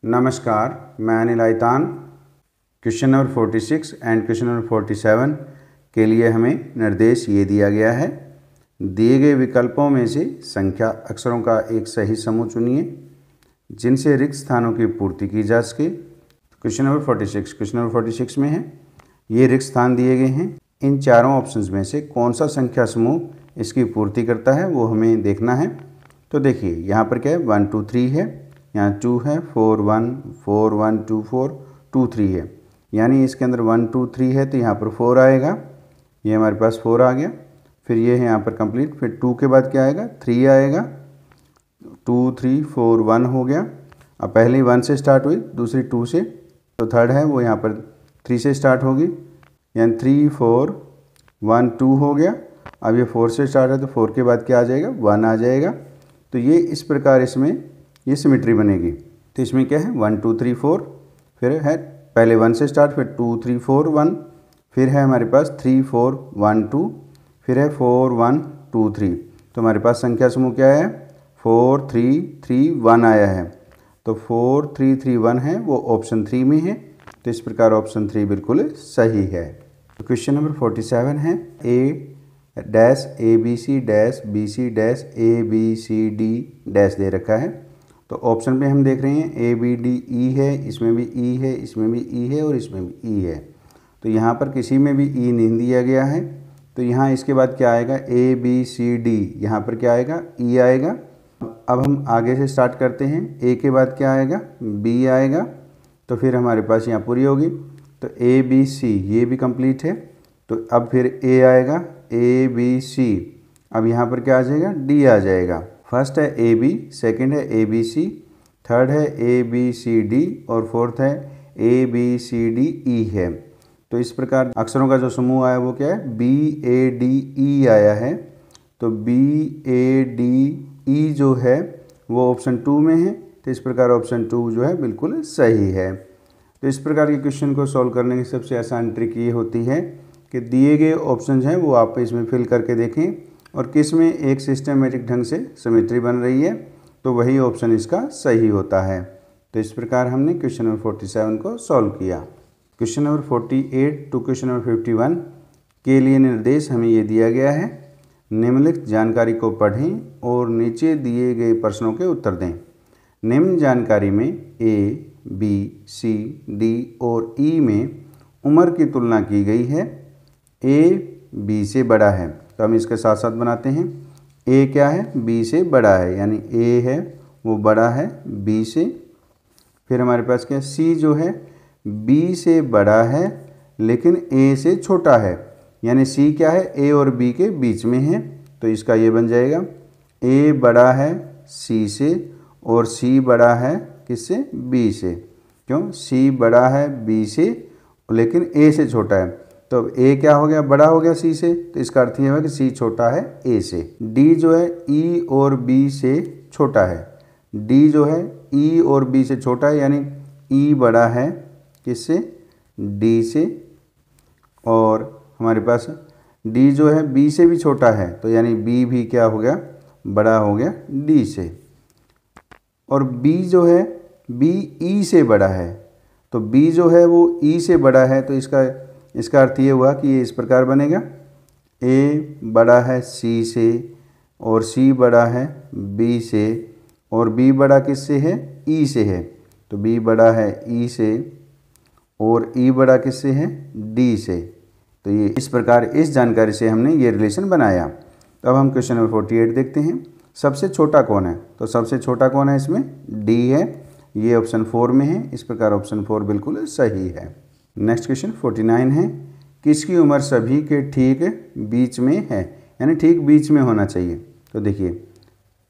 नमस्कार, मैं अनिल आइतान। Question number 46 and question number 47 के लिए हमें निर्देश ये दिया गया है। दिए गए विकल्पों में से संख्या अक्षरों का एक सही समूह चुनिए जिनसे रिक्त स्थानों की पूर्ति की जा सके। क्वेश्चन नंबर 46 में है, ये रिक्त स्थान दिए गए हैं। इन चारों ऑप्शंस में से कौन सा संख्या समूह इसकी पूर्ति करता है वो हमें देखना है। तो देखिए यहाँ पर क्या है, 1 2 3 है, यहाँ 2 है, 4 1 4 1 2 4 2 3 है, यानी इसके अंदर 1 2 3 है तो यहाँ पर 4 आएगा। ये हमारे पास 4 आ गया। फिर ये है यहाँ पर कंप्लीट। फिर 2 के बाद क्या आएगा, 3 आएगा। 2 3 4 1 हो गया। अब पहली 1 से स्टार्ट हुई, दूसरी 2 से, तो थर्ड है वो यहाँ पर 3 से स्टार्ट होगी, यानी 3 4 1 2 हो गया। अब ये 4 से स्टार्ट है तो 4 के बाद क्या आ जाएगा, 1 आ जाएगा। तो ये इस प्रकार इसमें ये सिमेट्री बनेगी। तो इसमें क्या है, 1 2 3 4, फिर है पहले 1 से स्टार्ट, फिर 2 3 4 1, फिर है हमारे पास 3 4 1 2, फिर है 4 1 2 3। तो हमारे पास संख्या समूह क्या है, 4 3 3 1 आया है। तो 4 3 3 1 है वो ऑप्शन 3 में है। तो इस प्रकार ऑप्शन 3 बिल्कुल सही है। तो क्वेश्चन नंबर 47 है, A dash ABC dash BC dash ABCD dash दे रखा है। तो ऑप्शन पे हम देख रहे हैं ABDE है, इसमें भी E है, इसमें भी E है और इसमें भी E है। तो यहाँ पर किसी में भी E नहीं दिया गया है। तो यहाँ इसके बाद क्या आएगा, ABCD, यहाँ पर क्या आएगा, E आएगा। अब हम आगे से स्टार्ट करते हैं। A के बाद क्या आएगा, B आएगा। तो फिर हमारे पास यहाँ पूरी होगी। तो ABC ये भी कंप्लीट है। तो अब फिर A आएगा, ABC। अब यहाँ पर क्या आ जाएगा, D आ जाएगा। फर्स्ट है AB, सेकंड है ABC, थर्ड है ABCD और फोर्थ है ABCDE है। तो इस प्रकार अक्षरों का जो समूह आया वो क्या है, BADE आया है। तो BADE जो है वो ऑप्शन 2 में है। तो इस प्रकार ऑप्शन 2 जो है बिल्कुल सही है। तो इस प्रकार के क्वेश्चन को सॉल्व करने की सबसे आसान ट्रिक ये होती है कि दिए गए ऑप्शन हैं वो आप इसमें फिल करके देखें और किस में एक सिस्टमेटिक ढंग से सिमेट्री बन रही है तो वही ऑप्शन इसका सही होता है। तो इस प्रकार हमने क्वेश्चन नंबर 47 को सॉल्व किया। Question number 48 to question number 51 के लिए निर्देश हमें ये दिया गया है, निम्नलिखित जानकारी को पढ़ें और नीचे दिए गए प्रश्नों के उत्तर दें। निम्न जानकारी में A, B, C, D और E में उम्र की तुलना की गई है। A B से बड़ा है, तो हम इसके साथ साथ बनाते हैं। A क्या है, B से बड़ा है, यानी A है वो बड़ा है B से। फिर हमारे पास क्या है, C जो है B से बड़ा है लेकिन A से छोटा है, यानी C क्या है, A और B के बीच में है। तो इसका ये बन जाएगा, A बड़ा है C से और C बड़ा है किससे, B से। क्यों, C बड़ा है B से लेकिन A से छोटा है। तो A क्या हो गया, बड़ा हो गया C से, तो इसका अर्थ ये है कि C छोटा है A से। D जो है E और B से छोटा है। D जो है E और B से छोटा है, यानी E बड़ा है किससे, D से। और हमारे पास D जो है B से भी छोटा है, तो यानी B भी क्या हो गया, बड़ा हो गया D से। और B जो है B E से बड़ा है, तो B जो है वो E से बड़ा है। तो इसका अर्थ ये हुआ कि ये इस प्रकार बनेगा, A बड़ा है C से और C बड़ा है B से और B बड़ा किससे है, E से है। तो B बड़ा है E से और E बड़ा किससे है, D से। तो ये इस प्रकार इस जानकारी से हमने ये रिलेशन बनाया। तो अब हम क्वेश्चन नंबर 48 देखते हैं। सबसे छोटा कौन है, तो सबसे छोटा कौन है, इसमें D है, ये ऑप्शन 4 में है। इस प्रकार ऑप्शन 4 बिल्कुल सही है। नेक्स्ट क्वेश्चन 49 है, किसकी उम्र सभी के ठीक बीच में है, यानी ठीक बीच में होना चाहिए। तो देखिए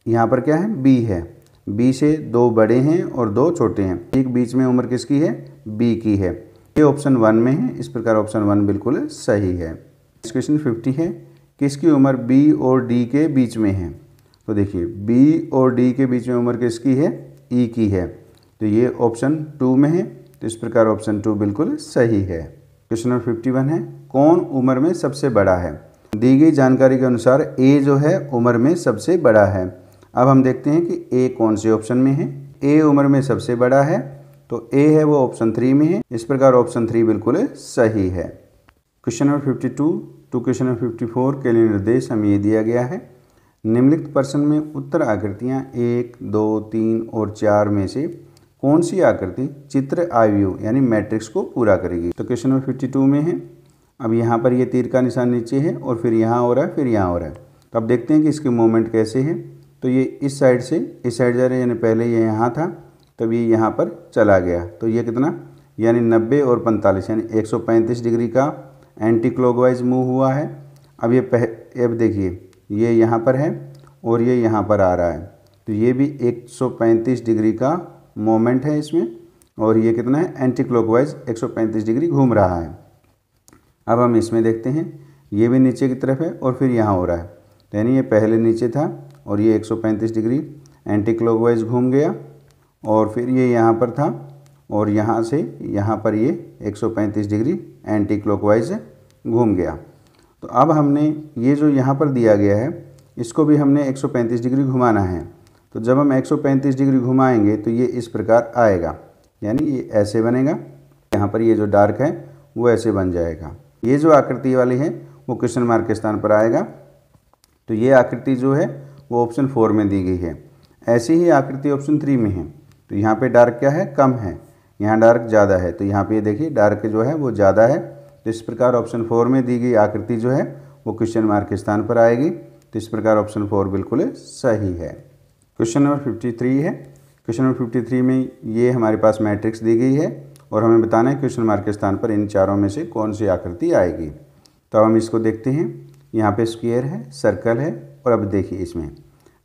यहाँ पर क्या है, B है, B से 2 बड़े हैं और 2 छोटे हैं। ठीक बीच में उम्र किसकी है, B की है। ये ऑप्शन 1 में है। इस प्रकार ऑप्शन 1 बिल्कुल सही है। नेक्स्ट क्वेश्चन 50 है, किसकी उम्र B और D के बीच में है। तो देखिए B और D के बीच में उम्र किसकी है, E की है। तो ये ऑप्शन 2 में है। तो इस प्रकार ऑप्शन 2 बिल्कुल सही है। क्वेश्चन नंबर 51 है, कौन उम्र में सबसे बड़ा है। दी गई जानकारी के अनुसार A जो है उम्र में सबसे बड़ा है। अब हम देखते हैं कि A कौन से ऑप्शन में है। A उम्र में सबसे बड़ा है तो ए है वो ऑप्शन 3 में है। इस प्रकार ऑप्शन 3 बिल्कुल सही है। Question number 52 to question number 54 के लिए निर्देश हमें ये दिया गया है, निम्नलिखित प्रश्न में उत्तर आकृतियाँ 1, 2, 3 और 4 में से कौन सी आकृति चित्र आयु यानी मैट्रिक्स को पूरा करेगी। तो क्वेश्चन नंबर 52 में है, अब यहाँ पर ये तीर का निशान नीचे है और फिर यहाँ हो रहा है, फिर यहाँ हो रहा है। तो अब देखते हैं कि इसके मोमेंट कैसे हैं। तो ये इस साइड से इस साइड जा रहे हैं, यानी पहले ये यहाँ था तब ये यहाँ पर चला गया, तो ये कितना यानी 90 और 45 यानी 135 डिग्री का एंटी क्लॉकवाइज मूव हुआ है। अब ये अब देखिए ये यहाँ पर है और ये यहाँ पर आ रहा है, तो ये भी 135 डिग्री का मोमेंट है इसमें, और ये कितना है एंटी क्लॉकवाइज 135 डिग्री घूम रहा है। अब हम इसमें देखते हैं, ये भी नीचे की तरफ है और फिर यहाँ हो रहा है, तो यानी ये पहले नीचे था और ये 135 डिग्री एंटी क्लॉकवाइज घूम गया, और फिर ये यहाँ पर था और यहाँ से यहाँ पर ये 135 डिग्री एंटी क्लॉकवाइज घूम गया। तो अब हमने ये जो यहाँ पर दिया गया है इसको भी हमने 135 डिग्री घुमाना है। तो जब हम 135 डिग्री घुमाएंगे तो ये इस प्रकार आएगा, यानी ये ऐसे बनेगा, यहाँ पर ये जो डार्क है वो ऐसे बन जाएगा। ये जो आकृति वाली है वो क्वेश्चन मार्क के स्थान पर आएगा। तो ये आकृति जो है वो ऑप्शन 4 में दी गई है। ऐसी ही आकृति ऑप्शन 3 में है। तो यहाँ पे डार्क क्या है, कम है, यहाँ डार्क ज़्यादा है, तो यहाँ पे ये देखिए डार्क जो है वो ज़्यादा है। तो इस प्रकार ऑप्शन 4 में दी गई आकृति जो है वो क्वेश्चन मार्क के स्थान पर आएगी। तो इस प्रकार ऑप्शन 4 बिल्कुल सही है। क्वेश्चन नंबर 53 है। क्वेश्चन नंबर 53 में ये हमारे पास मैट्रिक्स दी गई है और हमें बताना है क्वेश्चन मार्क के स्थान पर इन चारों में से कौन सी आकृति आएगी। तो हम इसको देखते हैं, यहाँ पे स्क्वायर है, सर्कल है, और अब देखिए इसमें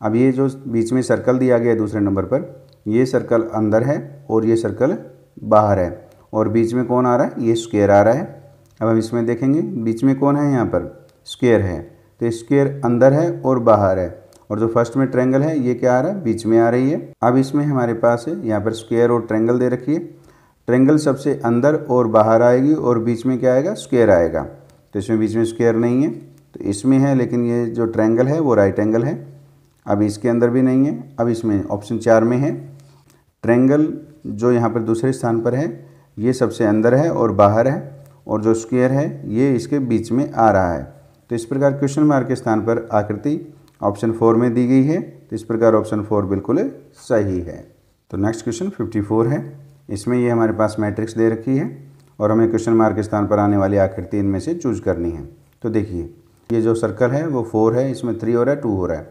अब ये जो बीच में सर्कल दिया गया है दूसरे नंबर पर, ये सर्कल अंदर है और ये सर्कल बाहर है, और बीच में कौन आ रहा है, ये स्क्वायर आ रहा है। अब हम इसमें देखेंगे बीच में कौन है, यहाँ पर स्क्वायर है, तो स्क्वायर अंदर है और बाहर है, और जो फर्स्ट में ट्रायंगल है ये क्या आ रहा है, बीच में आ रही है। अब इसमें हमारे पास है यहाँ पर स्क्वायर और ट्रायंगल दे रखी है, ट्रायंगल सबसे अंदर और बाहर आएगी और बीच में क्या आएगा, स्क्वायर आएगा। तो इसमें बीच में स्क्वायर नहीं है, तो इसमें है, लेकिन ये जो ट्रायंगल है वो राइट एंगल है। अब इसके अंदर भी नहीं है। अब इसमें ऑप्शन 4 में है, ट्रायंगल जो यहाँ पर दूसरे स्थान पर है ये सबसे अंदर है और बाहर है, और जो स्क्वायर है ये इसके बीच में आ रहा है। तो इस प्रकार क्वेश्चन मार्क के स्थान पर आकृति ऑप्शन 4 में दी गई है। तो इस प्रकार ऑप्शन 4 बिल्कुल सही है। तो नेक्स्ट क्वेश्चन 54 है। इसमें ये हमारे पास मैट्रिक्स दे रखी है और हमें क्वेश्चन मार्क के स्थान पर आने वाली आकृति इनमें से चूज करनी है। तो देखिए ये जो सर्कल है वो 4 है, इसमें 3 हो रहा है, 2 हो रहा है,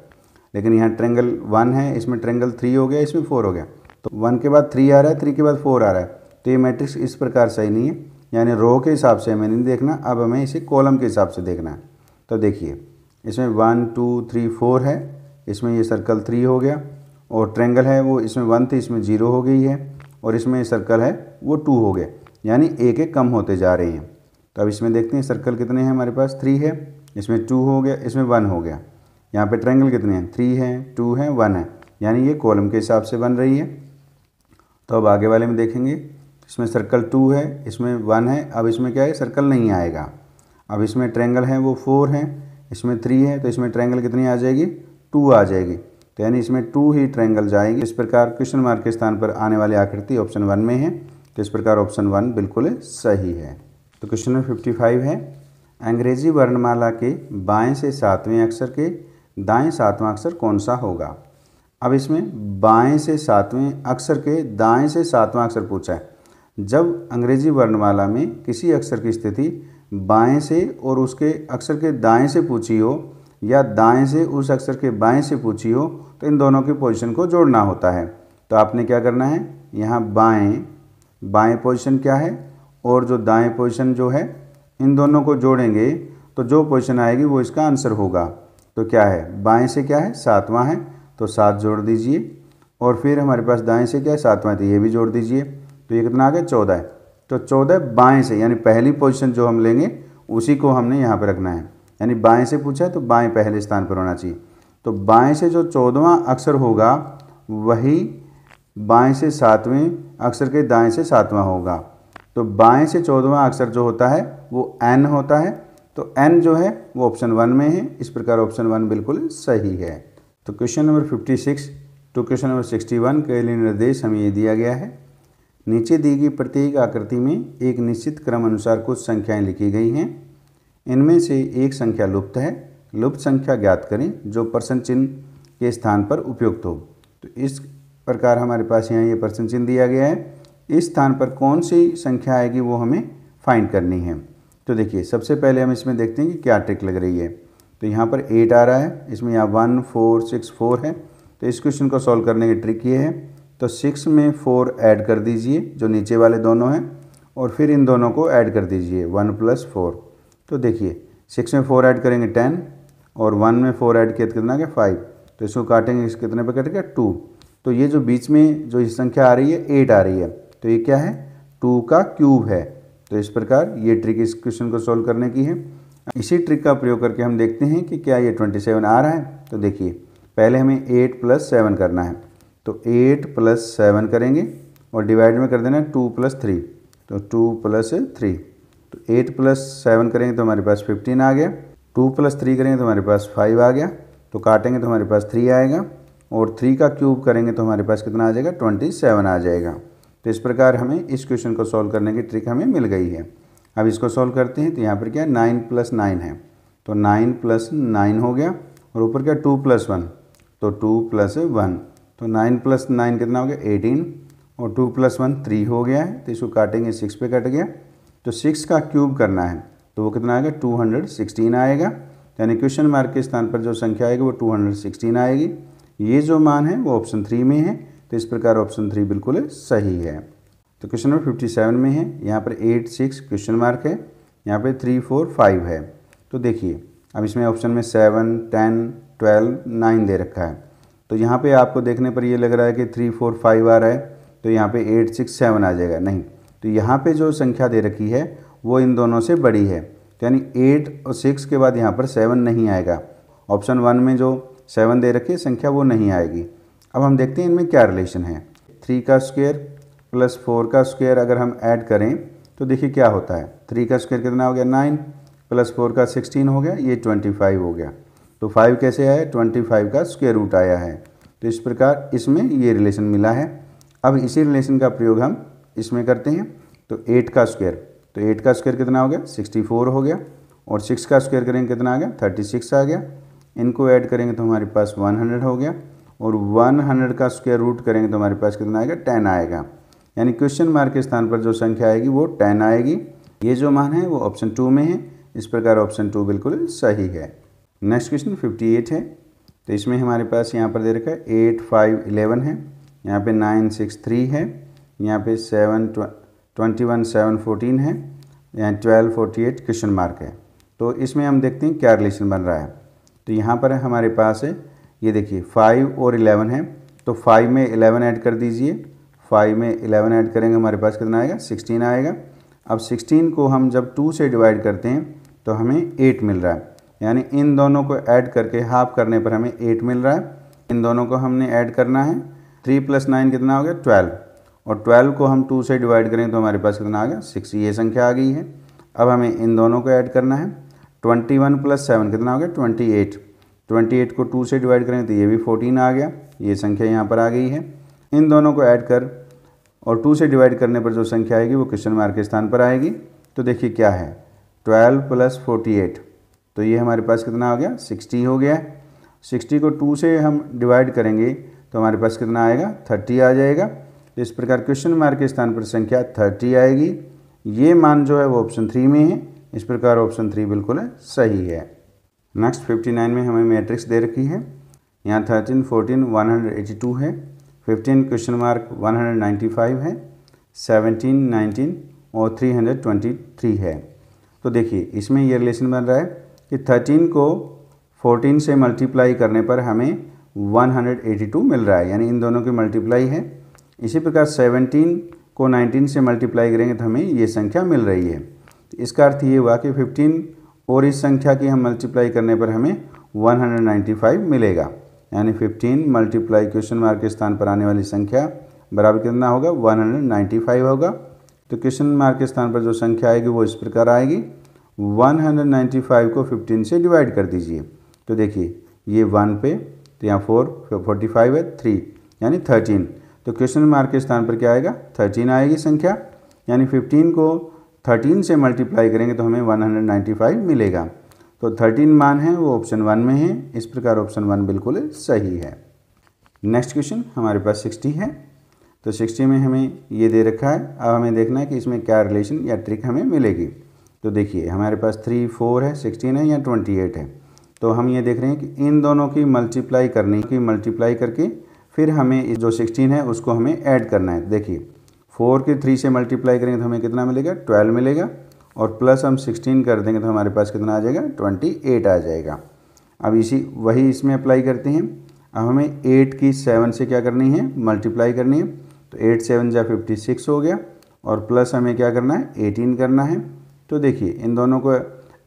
लेकिन यहाँ ट्रायंगल 1 है, इसमें ट्रायंगल 3 हो गया, इसमें 4 हो गया। तो 1 के बाद 3 आ रहा है, 3 के बाद 4 आ रहा है, तो ये मैट्रिक्स इस प्रकार सही नहीं है, यानी रो के हिसाब से हमें नहीं देखना, अब हमें इसे कॉलम के हिसाब से देखना है। तो देखिए इसमें 1 2 3 4 है, इसमें ये सर्कल 3 हो गया, और ट्रायंगल है वो इसमें 1 थी, इसमें 0 हो गई है, और इसमें सर्कल है वो 2 हो गया, यानी एक एक कम होते जा रहे हैं। तो अब इसमें देखते हैं सर्कल कितने हैं, हमारे पास 3 है, इसमें 2 हो गया, इसमें 1 हो गया। यहाँ पे ट्रायंगल कितने हैं, 3 है, 2 है, 1 है, यानी ये कॉलम के हिसाब से बन रही है। तो अब आगे वाले में देखेंगे, इसमें सर्कल 2 है, इसमें 1 है, अब इसमें क्या है, सर्कल नहीं आएगा। अब इसमें ट्रायंगल है वो 4 है, इसमें 3 है, तो इसमें ट्रायंगल कितनी आ जाएगी, 2 आ जाएगी, तो यानी इसमें 2 ही ट्रायंगल जाएगी। इस प्रकार क्वेश्चन मार्क के स्थान पर आने वाली आकृति ऑप्शन 1 में है। तो इस प्रकार ऑप्शन 1 बिल्कुल सही है। तो क्वेश्चन नंबर 55 है, अंग्रेजी वर्णमाला के बाएं से 7वें अक्षर के दाएं 7वां अक्षर कौन सा होगा। अब इसमें बाएं से 7वें अक्षर के दाएं से 7वां अक्षर पूछा है। जब अंग्रेजी वर्णमाला में किसी अक्षर की स्थिति बाएं से और उसके अक्षर के दाएं से पूछी हो, या दाएं से उस अक्षर के बाएं से पूछी हो, तो इन दोनों की पोजीशन को जोड़ना होता है। तो आपने क्या करना है, यहाँ बाएं पोजीशन क्या है और जो दाएं पोजीशन जो है, इन दोनों को जोड़ेंगे तो जो पोजीशन आएगी वो इसका आंसर होगा। तो क्या है, बाएं से क्या है, 7वां है, तो 7 जोड़ दीजिए, और फिर हमारे पास दाएं से क्या है, 7वां, तो ये भी जोड़ दीजिए, तो ये कितना आ गया, 14 है। तो 14 बाएं से, यानी पहली पोजीशन जो हम लेंगे उसी को हमने यहाँ पर रखना है, यानी बाएं से पूछा है तो बाएं पहले स्थान पर होना चाहिए। तो बाएं से जो 14वां अक्षर होगा वही बाएं से 7वें अक्षर के दाएं से 7वां होगा। तो बाएं से 14वां अक्षर जो होता है वो एन होता है, तो एन जो है वो ऑप्शन 1 में है। इस प्रकार ऑप्शन 1 बिल्कुल सही है। तो question number 56 to question number 61 के लिए निर्देश हमें ये दिया गया है, नीचे दी गई प्रत्येक आकृति में एक निश्चित क्रम अनुसार कुछ संख्याएं लिखी गई हैं। इनमें से एक संख्या लुप्त है। लुप्त संख्या ज्ञात करें जो परसेंट चिन्ह के स्थान पर उपयुक्त हो। तो इस प्रकार हमारे पास यहाँ ये परसेंट चिन्ह दिया गया है। इस स्थान पर कौन सी संख्या आएगी वो हमें फाइंड करनी है। तो देखिए सबसे पहले हम इसमें देखते हैं कि क्या ट्रिक लग रही है। तो यहाँ पर 8 आ रहा है, इसमें यहाँ 1 4 6 4 है। तो इस क्वेश्चन को सॉल्व करने की ट्रिक ये है, तो 6 में 4 ऐड कर दीजिए जो नीचे वाले दोनों हैं, और फिर इन दोनों को ऐड कर दीजिए 1 + 4। तो देखिए 6 में 4 ऐड करेंगे 10, और 1 में 4 ऐड किया तो कितना गया 5। तो इसको काटेंगे, इस कितने पे कट गया 2। तो ये जो बीच में जो संख्या आ रही है 8 आ रही है, तो ये क्या है 2 का क्यूब है। तो इस प्रकार ये ट्रिक इस क्वेश्चन को सॉल्व करने की है। इसी ट्रिक का प्रयोग करके हम देखते हैं कि क्या ये 27 आ रहा है। तो देखिए पहले हमें 8 + 7 करना है। तो 8 + 7 करेंगे और डिवाइड में कर देना है 2 + 3। तो 2 + 3, तो 8 + 7 करेंगे तो हमारे पास 15 आ गया। 2 + 3 करेंगे तो हमारे पास 5 आ गया। तो काटेंगे तो हमारे पास 3 आएगा, और 3 का क्यूब करेंगे तो हमारे पास कितना आ जाएगा 27 आ जाएगा। तो इस प्रकार हमें इस क्वेश्चन को सॉल्व करने की ट्रिक हमें मिल गई है। अब इसको सॉल्व करते हैं। तो यहाँ पर क्या 9 + 9 है, तो 9 + 9 हो गया, और ऊपर क्या 2 + 1, तो 2 + 1। तो 9 + 9 कितना हो गया 18, और 2 + 1 3 हो गया है। तो इसको काटेंगे 6 पे कट गया। तो 6 का क्यूब करना है तो वो कितना आएगा 216 आएगा। यानी क्वेश्चन मार्क के स्थान पर जो संख्या आएगी वो 216 आएगी। ये जो मान है वो ऑप्शन 3 में है। तो इस प्रकार ऑप्शन 3 बिल्कुल सही है। तो क्वेश्चन नंबर 57 में है, यहाँ पर 8 6 क्वेश्चन मार्क है, यहाँ पे 3 4 5 है। तो देखिए अब इसमें ऑप्शन में 7 10 12 9 दे रखा है। तो यहाँ पे आपको देखने पर ये लग रहा है कि 3 4 5 आ रहा है, तो यहाँ पे 8 6 7 आ जाएगा। नहीं, तो यहाँ पे जो संख्या दे रखी है वो इन दोनों से बड़ी है, यानी 8 और 6 के बाद यहाँ पर 7 नहीं आएगा। ऑप्शन 1 में जो 7 दे रखी है संख्या वो नहीं आएगी। अब हम देखते हैं इनमें क्या रिलेशन है। 3 का स्क्वायर + 4 का स्क्वायर अगर हम ऐड करें तो देखिए क्या होता है। 3 का स्क्वायर कितना हो गया 9, + 4 का 16 हो गया, ये 25 हो गया। तो 5 कैसे आया 25 का स्क्वायर रूट आया है। तो इस प्रकार इसमें ये रिलेशन मिला है। अब इसी रिलेशन का प्रयोग हम इसमें करते हैं। तो 8 का स्क्वायर, तो 8 का स्क्वायर कितना हो गया 64 हो गया, और 6 का स्क्वायर करेंगे कितना आ गया 36 आ गया। इनको ऐड करेंगे तो हमारे पास 100 हो गया, और 100 का स्क्वायर रूट करेंगे तो हमारे पास कितना आएगा 10 आएगा। यानी क्वेश्चन मार्क के स्थान पर जो संख्या आएगी वो 10 आएगी। ये जो मान है वो ऑप्शन 2 में है। इस प्रकार ऑप्शन 2 बिल्कुल सही है। नेक्स्ट क्वेश्चन 58 है। तो इसमें हमारे पास यहाँ पर दे रखा है 8 5 11 है, यहाँ पे 9 6 3 है, यहाँ पे 7 21 7 14 है, यहाँ 12 48 क्वेश्चन मार्क है। तो इसमें हम देखते हैं क्या रिलेशन बन रहा है। तो यहाँ पर हमारे पास है, ये देखिए 5 और 11 है, तो 5 में 11 ऐड कर दीजिए। 5 में 11 ऐड करेंगे हमारे पास कितना आएगा 16 आएगा। अब 16 को हम जब 2 से डिवाइड करते हैं तो हमें 8 मिल रहा है, यानी इन दोनों को ऐड करके हाफ करने पर हमें 8 मिल रहा है। इन दोनों को हमने ऐड करना है। 3 + 9 कितना हो गया 12, और 12 को हम 2 से डिवाइड करें तो हमारे पास कितना आ गया 6, ये संख्या आ गई है। अब हमें इन दोनों को ऐड करना है। 21 + 7 कितना हो गया 28, 28 को 2 से डिवाइड करें तो ये भी 14 आ गया, ये संख्या यहाँ पर आ गई है। इन दोनों को ऐड कर और 2 से डिवाइड करने पर जो संख्या आएगी वो क्वेश्चन मार्क के स्थान पर आएगी। तो देखिए क्या है 12 + 48, तो ये हमारे पास कितना आ गया 60 हो गया। 60 को 2 से हम डिवाइड करेंगे तो हमारे पास कितना आएगा 30 आ जाएगा। तो इस प्रकार क्वेश्चन मार्क के स्थान पर संख्या 30 आएगी। ये मान जो है वो ऑप्शन 3 में है। इस प्रकार ऑप्शन 3 बिल्कुल सही है। नेक्स्ट 59 में हमें मैट्रिक्स दे रखी है। यहाँ 13 14 182 है, 15 क्वेश्चन मार्क 195 है, 17 19 और 323 है। तो देखिए इसमें ये रिलेशन बन रहा है कि 13 को 14 से मल्टीप्लाई करने पर हमें 182 मिल रहा है, यानी इन दोनों की मल्टीप्लाई है। इसी प्रकार 17 को 19 से मल्टीप्लाई करेंगे तो हमें ये संख्या मिल रही है। तो इसका अर्थ ये हुआ कि 15 और इस संख्या की हम मल्टीप्लाई करने पर हमें 195 मिलेगा, यानी 15 मल्टीप्लाई क्वेश्चन मार्क के स्थान पर आने वाली संख्या बराबर कितना होगा 195 होगा। तो क्वेश्चन मार्क के स्थान पर जो संख्या आएगी वो इस प्रकार आएगी। 195 को 15 से डिवाइड कर दीजिए। तो देखिए ये 1 पे, तो यहाँ 4 45 है 3, यानी 13। तो क्वेश्चन मार्क के स्थान पर क्या आएगा, 13 आएगी संख्या, यानी 15 को 13 से मल्टीप्लाई करेंगे तो हमें 195 मिलेगा। तो 13 मान है वो ऑप्शन 1 में है, इस प्रकार ऑप्शन 1 बिल्कुल सही है। नेक्स्ट क्वेश्चन हमारे पास 60 है। तो 60 में हमें ये दे रखा है, अब हमें देखना है कि इसमें क्या रिलेशन या ट्रिक हमें मिलेगी। तो देखिए हमारे पास 3, 4 है, 16 है या 28 है। तो हम ये देख रहे हैं कि इन दोनों की मल्टीप्लाई करके फिर हमें जो 16 है उसको हमें ऐड करना है। देखिए 4 के 3 से मल्टीप्लाई करेंगे तो हमें कितना मिलेगा, 12 मिलेगा, और प्लस हम 16 कर देंगे तो हमारे पास कितना आ जाएगा, 28 आ जाएगा। अब वही इसमें अप्लाई करते हैं। अब हमें 8 की 7 से क्या करनी है, मल्टीप्लाई करनी है। तो 8 7 जा 56 हो गया, और प्लस हमें क्या करना है, 18 करना है। तो देखिए इन दोनों को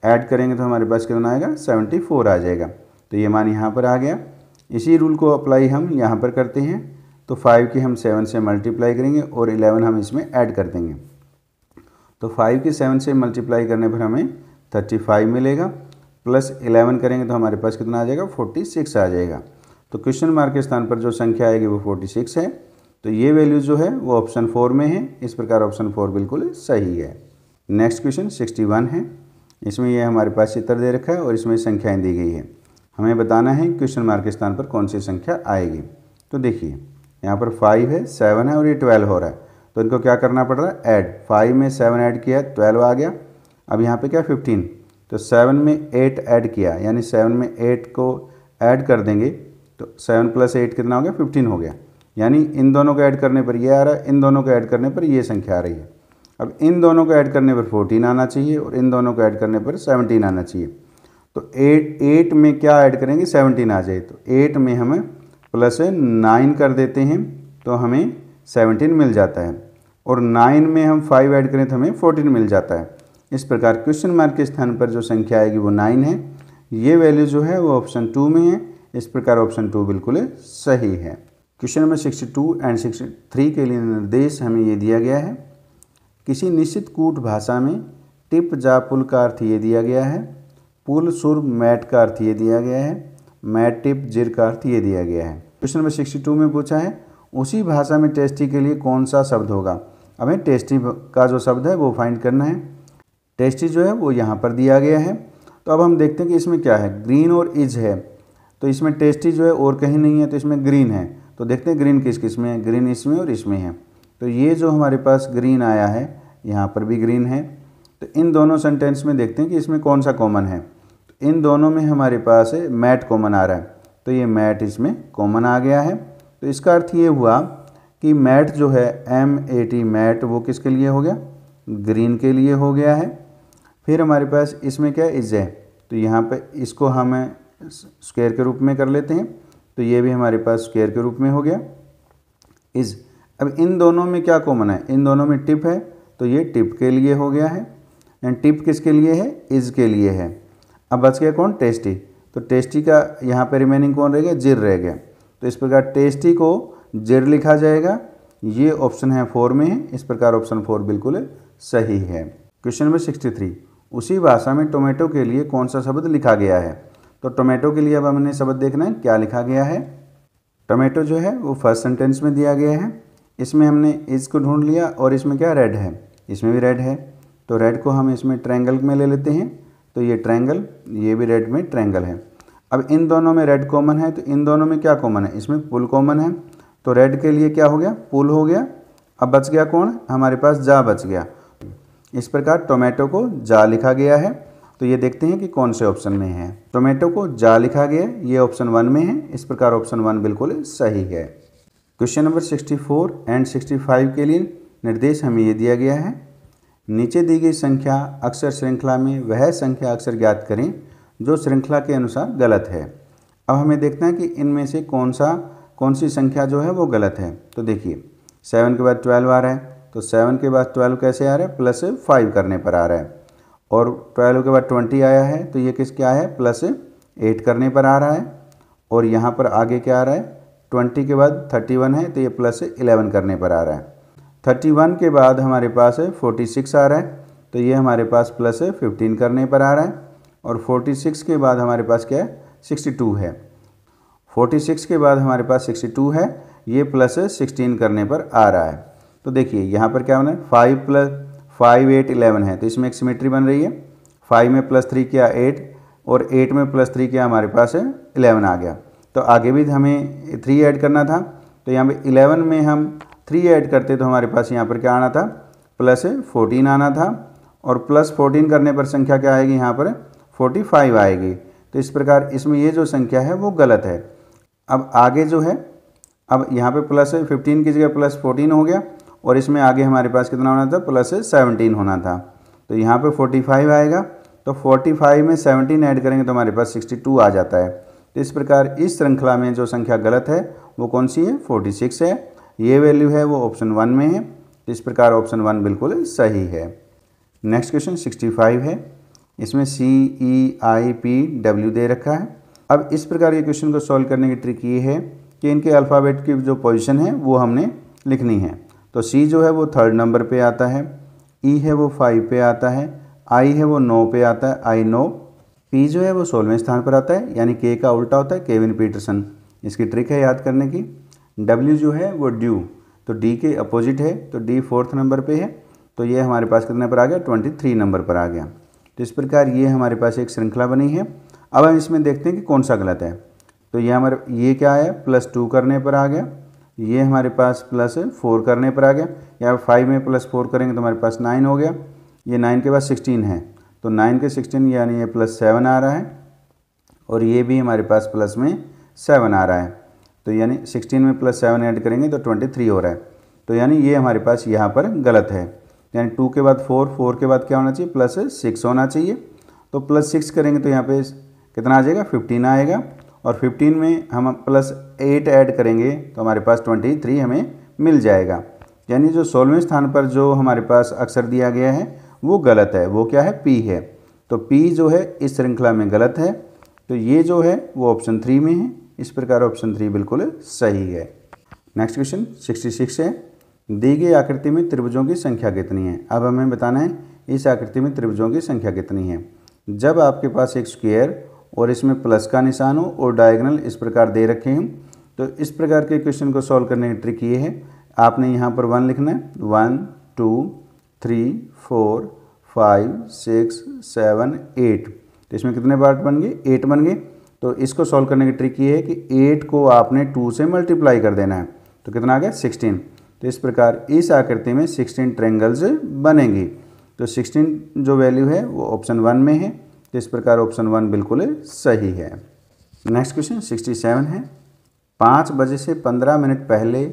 ऐड करेंगे तो हमारे पास कितना आएगा, 74 आ जाएगा। तो ये मान यहाँ पर आ गया। इसी रूल को अप्लाई हम यहाँ पर करते हैं। तो 5 की हम 7 से मल्टीप्लाई करेंगे और 11 हम इसमें ऐड कर देंगे। तो 5 की 7 से मल्टीप्लाई करने पर हमें 35 मिलेगा, प्लस 11 करेंगे तो हमारे पास कितना आ जाएगा, 46 आ जाएगा। तो क्वेश्चन मार्क के स्थान पर जो संख्या आएगी वो 46 है। तो ये वैल्यू जो है वो ऑप्शन 4 में है, इस प्रकार ऑप्शन 4 बिल्कुल सही है। नेक्स्ट क्वेश्चन 61 है। इसमें ये हमारे पास चित्र दे रखा है और इसमें संख्याएं दी गई है। हमें बताना है क्वेश्चन मार्क के स्थान पर कौन सी संख्या आएगी। तो देखिए यहाँ पर 5 है, 7 है और ये 12 हो रहा है। तो इनको क्या करना पड़ रहा है, ऐड। 5 में 7 ऐड किया, 12 आ गया। अब यहाँ पे क्या 15, तो 7 में 8 ऐड किया, यानी 7 में 8 को ऐड कर देंगे तो 7 + 8 कितना हो गया, 15 हो गया। यानी इन दोनों को ऐड करने पर ये आ रहा है, इन दोनों को ऐड करने पर ये संख्या आ रही है। अब इन दोनों को ऐड करने पर 14 आना चाहिए और इन दोनों को ऐड करने पर 17 आना चाहिए। तो 8 में क्या ऐड करेंगे, 17 आ जाए। तो 8 में हम प्लस 9 कर देते हैं तो हमें 17 मिल जाता है, और 9 में हम 5 ऐड करें तो हमें 14 मिल जाता है। इस प्रकार क्वेश्चन मार्क के स्थान पर जो संख्या आएगी वो 9 है। ये वैल्यू जो है वो ऑप्शन 2 में है, इस प्रकार ऑप्शन 2 बिल्कुल सही है। क्वेश्चन नंबर 62 एंड 63 के लिए निर्देश हमें ये दिया गया है। किसी निश्चित कूट भाषा में टिप जा पुल का अर्थ ये दिया गया है, पुल सुर मैट का अर्थ ये दिया गया है, मैट टिप जिर का अर्थ ये दिया गया है। क्वेश्चन नंबर 62 में पूछा है उसी भाषा में टेस्टी के लिए कौन सा शब्द होगा। हमें टेस्टी का जो शब्द है वो फाइंड करना है। टेस्टी जो है वो यहाँ पर दिया गया है। तो अब हम देखते हैं कि इसमें क्या है, ग्रीन और इज है। तो इसमें टेस्टी जो है और कहीं नहीं है, तो इसमें ग्रीन है। तो देखते हैं ग्रीन किस किस में है, ग्रीन इसमें और इसमें है। तो ये जो हमारे पास ग्रीन आया है, यहाँ पर भी ग्रीन है। तो इन दोनों सेंटेंस में देखते हैं कि इसमें कौन सा कॉमन है। तो इन दोनों में हमारे पास मैट कॉमन आ रहा है, तो ये मैट इसमें कॉमन आ गया है। तो इसका अर्थ ये हुआ कि मैट जो है MAT मैट, वो किसके लिए हो गया, ग्रीन के लिए हो गया है। फिर हमारे पास इसमें क्या इज है, तो यहाँ पे इसको हम स्क्वायर के रूप में कर लेते हैं। तो ये भी हमारे पास स्क्वायर के रूप में हो गया इज। अब इन दोनों में क्या कॉमन है, इन दोनों में टिप है, तो ये टिप के लिए हो गया है। एंड टिप किसके लिए है, इज के लिए है। अब बच गया कौन, टेस्टी। तो टेस्टी का यहाँ पे रिमेनिंग कौन रह गया, जिर रह गया। तो इस प्रकार टेस्टी को जिर लिखा जाएगा। ये ऑप्शन है 4 में है, इस प्रकार ऑप्शन 4 बिल्कुल सही है। क्वेश्चन नंबर 63, उसी भाषा में टोमेटो के लिए कौन सा शब्द लिखा गया है। तो टोमेटो के लिए अब हमने शब्द देखना है क्या लिखा गया है। टोमेटो जो है वो फर्स्ट सेंटेंस में दिया गया है। इसमें हमने इसको ढूंढ लिया, और इसमें क्या रेड है, इसमें भी रेड है। तो रेड को हम इसमें ट्रायंगल में ले लेते हैं। तो ये ट्रायंगल, ये भी रेड में ट्रायंगल है। अब इन दोनों में रेड कॉमन है, तो इन दोनों में क्या कॉमन है, इसमें पुल कॉमन है। तो रेड के लिए क्या हो गया, पुल हो गया। अब बच गया कौन, हमारे पास जा बच गया। इस प्रकार टोमेटो को जा लिखा गया है। तो ये देखते हैं कि कौन से ऑप्शन में है। टोमेटो को जा लिखा गया, ये ऑप्शन 1 में है, इस प्रकार ऑप्शन 1 बिल्कुल सही है। क्वेश्चन नंबर 64 एंड 65 के लिए निर्देश हमें ये दिया गया है। नीचे दी गई संख्या अक्षर श्रृंखला में वह संख्या अक्षर ज्ञात करें जो श्रृंखला के अनुसार गलत है। अब हमें देखना है कि इनमें से कौन सी संख्या जो है वो गलत है। तो देखिए 7 के बाद 12 आ रहा है, तो 7 के बाद 12 कैसे आ रहा है, +5 करने पर आ रहा है। और 12 के बाद 20 आया है, तो ये किस क्या है, +8 करने पर आ रहा है। और यहाँ पर आगे क्या आ रहा है, 20 के बाद 31 है, तो ये +11 करने पर आ रहा है। 31 के बाद हमारे पास 46 आ रहा है, तो ये हमारे पास +15 करने पर आ रहा है। और 46 के बाद हमारे पास क्या है, 62 है। 46 के बाद हमारे पास 62 है, ये प्लस 16 करने पर आ रहा है। तो देखिए यहाँ पर क्या बना है, 5 + 5 8 11 है, तो इसमें एक सिमेट्री बन रही है। 5 में +3 किया 8 और 8 में +3 किया हमारे पास 11 आ गया। तो आगे भी हमें 3 ऐड करना था, तो यहाँ पे 11 में हम 3 ऐड करते तो हमारे पास यहाँ पर क्या आना था, +14 आना था। और +14 करने पर संख्या क्या आएगी, यहाँ पर 45 आएगी। तो इस प्रकार इसमें ये जो संख्या है वो गलत है। अब आगे जो है, अब यहाँ पे +15 की जगह +14 हो गया और इसमें आगे हमारे पास कितना होना था, +17 होना था। तो यहाँ पे 45 आएगा, तो 45 में 17 ऐड करेंगे तो हमारे पास 62 आ जाता है। तो इस प्रकार इस श्रृंखला में जो संख्या गलत है वो कौन सी है, 46 है। ये वैल्यू है वो ऑप्शन 1 में है। तो इस प्रकार ऑप्शन 1 बिल्कुल सही है। नेक्स्ट क्वेश्चन 65 है। इसमें CEIPW दे रखा है। अब इस प्रकार के क्वेश्चन को सॉल्व करने की ट्रिक ये है कि इनके अल्फ़ाबेट की जो पोजीशन है वो हमने लिखनी है। तो C जो है वो 3rd नंबर पे आता है, E है वो 5 पे आता है, I है वो 9 पे आता है, I know। P जो है वो 16वें स्थान पर आता है, यानी K का उल्टा होता है, केविन पीटरसन। इसकी ट्रिक है याद करने की। W जो है वो ड्यू, तो D के अपोजिट है, तो D 4th नंबर पे है। तो ये हमारे पास कितने पर आ गया, 23 नंबर पर आ गया। तो इस प्रकार ये हमारे पास एक श्रृंखला बनी है। अब हम इसमें देखते हैं कि कौन सा गलत है। तो ये हमारे ये क्या आया, +2 करने पर आ गया। ये हमारे पास +4 करने पर आ गया। या 5 में +4 करेंगे तो हमारे पास 9 हो गया। ये 9 के बाद 16 है, तो 9 के 16 यानी ये +7 आ रहा है। और ये भी हमारे पास प्लस में 7 आ रहा है। तो यानी 16 में +7 ऐड करेंगे तो 23 हो रहा है। तो यानी ये हमारे पास यहाँ पर गलत है। यानी 2 के बाद 4, 4 के बाद क्या होना चाहिए, +6 होना चाहिए। तो +6 करेंगे तो यहाँ पे कितना आ जाएगा, 15 आएगा। और 15 में हम +8 ऐड करेंगे तो हमारे पास 23 हमें मिल जाएगा। यानी जो 16वें स्थान पर जो हमारे पास अक्षर दिया गया है वो गलत है। वो क्या है, P है। तो P जो है इस श्रृंखला में गलत है। तो ये जो है वो ऑप्शन 3 में है। इस प्रकार ऑप्शन 3 बिल्कुल सही है। नेक्स्ट क्वेश्चन 66 है। दी गई आकृति में त्रिभुजों की संख्या कितनी है। अब हमें बताना है इस आकृति में त्रिभुजों की संख्या कितनी है। जब आपके पास एक स्क्वायर और इसमें प्लस का निशान हो और डायगोनल इस प्रकार दे रखे हैं, तो इस प्रकार के क्वेश्चन को सॉल्व करने की ट्रिक ये है, आपने यहाँ पर 1 लिखना है। 1 2 3 4 5 6 7 8। तो इसमें कितने पार्ट बन गए, 8 बन गए। तो इसको सॉल्व करने की ट्रिक ये है कि 8 को आपने 2 से मल्टीप्लाई कर देना है। तो कितना आ गया, 16। तो इस प्रकार इस आकृति में 16 ट्रायंगल्स बनेंगी। तो 16 जो वैल्यू है वो ऑप्शन 1 में है। तो इस प्रकार ऑप्शन 1 बिल्कुल सही है। नेक्स्ट क्वेश्चन 67 है। 5 बजे से 15 मिनट पहले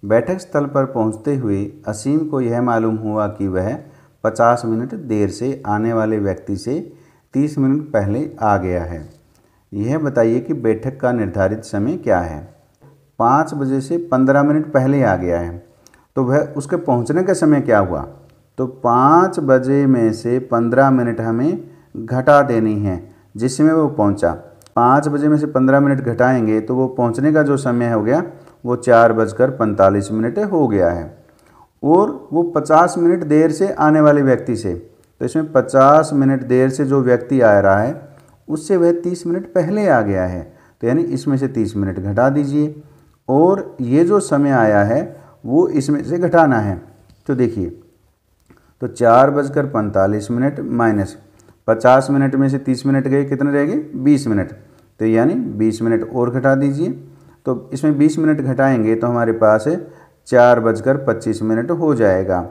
बैठक स्थल पर पहुंचते हुए असीम को यह मालूम हुआ कि वह 50 मिनट देर से आने वाले व्यक्ति से 30 मिनट पहले आ गया है। यह बताइए कि बैठक का निर्धारित समय क्या है। 5 बजे से 15 मिनट पहले आ गया है, तो वह उसके पहुंचने का समय क्या हुआ। तो 5 बजे में से 15 मिनट हमें घटा देनी है जिसमें वो पहुंचा। 5 बजे में से 15 मिनट घटाएंगे तो वो पहुंचने का जो समय हो गया वो 4:45 हो गया है। और वो 50 मिनट देर से आने वाले व्यक्ति से, तो इसमें 50 मिनट देर से जो व्यक्ति आ रहा है उससे वह 30 मिनट पहले आ गया है। तो यानी इसमें से 30 मिनट घटा दीजिए और ये जो समय आया है वो इसमें से घटाना है। तो देखिए, तो 4:45 माइनस 50 मिनट में से 30 मिनट गए, कितने रह गए, 20 मिनट। तो यानी 20 मिनट और घटा दीजिए। तो इसमें 20 मिनट घटाएंगे तो हमारे पास 4:25 हो जाएगा।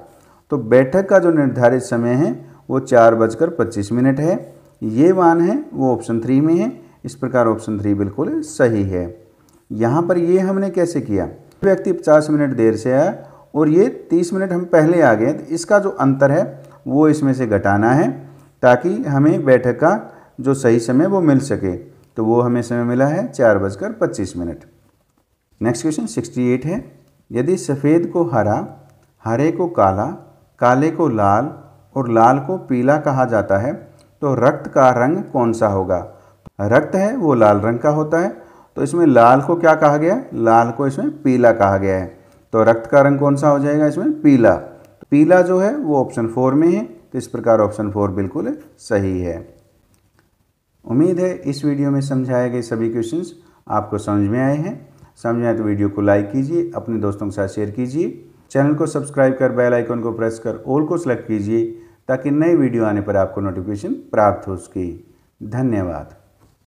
तो बैठक का जो निर्धारित समय है वो 4:25 है। ये मान है वो ऑप्शन 3 में है। इस प्रकार ऑप्शन 3 बिल्कुल सही है। यहाँ पर ये हमने कैसे किया, व्यक्ति 50 मिनट देर से आया और ये 30 मिनट हम पहले आ गए, तो इसका जो अंतर है वो इसमें से घटाना है ताकि हमें बैठक का जो सही समय वो मिल सके। तो वो हमें समय मिला है 4:25। नेक्स्ट क्वेश्चन 68 है। यदि सफ़ेद को हरा, हरे को काला, काले को लाल और लाल को पीला कहा जाता है तो रक्त का रंग कौन सा होगा। रक्त है वो लाल रंग का होता है, तो इसमें लाल को क्या कहा गया है, लाल को इसमें पीला कहा गया है। तो रक्त का रंग कौन सा हो जाएगा इसमें, पीला। तो पीला जो है वो ऑप्शन 4 में है। तो इस प्रकार ऑप्शन 4 बिल्कुल सही है। उम्मीद है इस वीडियो में समझाए गए सभी क्वेश्चंस आपको समझ में आए हैं। समझ आए तो वीडियो को लाइक कीजिए, अपने दोस्तों के साथ शेयर कीजिए। चैनल को सब्सक्राइब कर बेल आइकन को प्रेस कर ऑल को सेलेक्ट कीजिए ताकि नई वीडियो आने पर आपको नोटिफिकेशन प्राप्त हो सके। धन्यवाद।